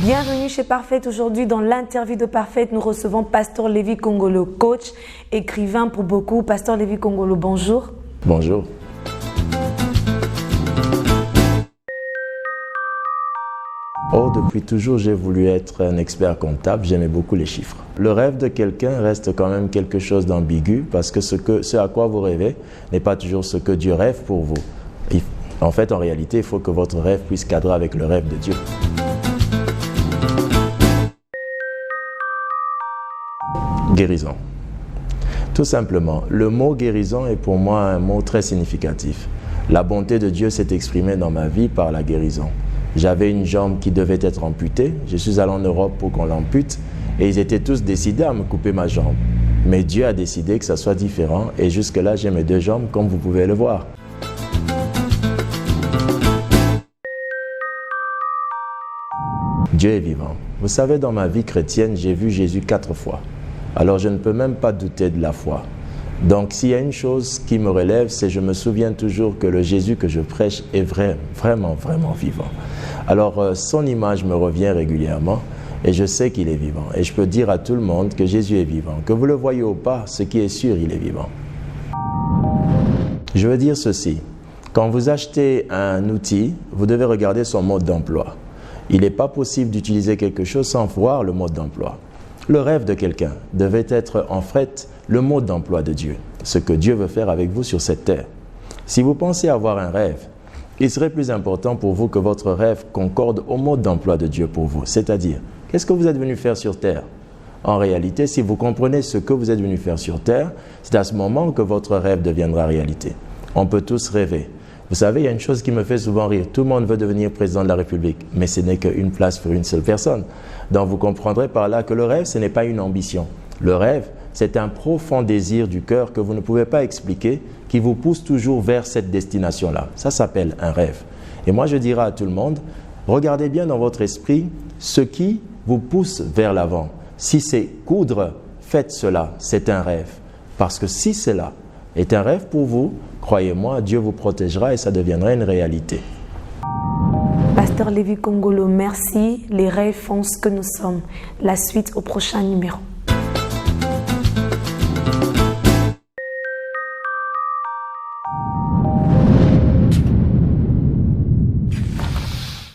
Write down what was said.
Bienvenue chez Parfaite. Aujourd'hui, dans l'interview de Parfaite, nous recevons Pasteur Lévi Kongolo, coach, écrivain pour beaucoup. Pasteur Lévi Kongolo, bonjour. Bonjour. Oh, depuis toujours, j'ai voulu être un expert comptable. J'aimais beaucoup les chiffres. Le rêve de quelqu'un reste quand même quelque chose d'ambigu parce que ce à quoi vous rêvez n'est pas toujours ce que Dieu rêve pour vous. En fait, en réalité, il faut que votre rêve puisse cadrer avec le rêve de Dieu. Guérison. Tout simplement, le mot guérison est pour moi un mot très significatif. La bonté de Dieu s'est exprimée dans ma vie par la guérison. J'avais une jambe qui devait être amputée. Je suis allé en Europe pour qu'on l'ampute et ils étaient tous décidés à me couper ma jambe. Mais Dieu a décidé que ça soit différent et jusque-là, j'ai mes deux jambes comme vous pouvez le voir. Dieu est vivant. Vous savez, dans ma vie chrétienne, j'ai vu Jésus 4 fois. Alors je ne peux même pas douter de la foi. Donc s'il y a une chose qui me relève, c'est que je me souviens toujours que le Jésus que je prêche est vraiment vivant. Alors son image me revient régulièrement et je sais qu'il est vivant. Et je peux dire à tout le monde que Jésus est vivant. Que vous le voyez ou pas, ce qui est sûr, il est vivant. Je veux dire ceci. Quand vous achetez un outil, vous devez regarder son mode d'emploi. Il n'est pas possible d'utiliser quelque chose sans voir le mode d'emploi. Le rêve de quelqu'un devait être en fait le mode d'emploi de Dieu, ce que Dieu veut faire avec vous sur cette terre. Si vous pensez avoir un rêve, il serait plus important pour vous que votre rêve concorde au mode d'emploi de Dieu pour vous. C'est-à-dire, qu'est-ce que vous êtes venu faire sur terre? En réalité, si vous comprenez ce que vous êtes venu faire sur terre, c'est à ce moment que votre rêve deviendra réalité. On peut tous rêver. Vous savez, il y a une chose qui me fait souvent rire. Tout le monde veut devenir président de la République, mais ce n'est qu'une place pour une seule personne. Donc vous comprendrez par là que le rêve, ce n'est pas une ambition. Le rêve, c'est un profond désir du cœur que vous ne pouvez pas expliquer, qui vous pousse toujours vers cette destination-là. Ça s'appelle un rêve. Et moi, je dirais à tout le monde, regardez bien dans votre esprit ce qui vous pousse vers l'avant. Si c'est coudre, faites cela, c'est un rêve. Parce que si cela est un rêve pour vous, croyez-moi, Dieu vous protégera et ça deviendra une réalité. Pasteur Lévi Kongolo, merci. Les rêves font ce que nous sommes. La suite au prochain numéro.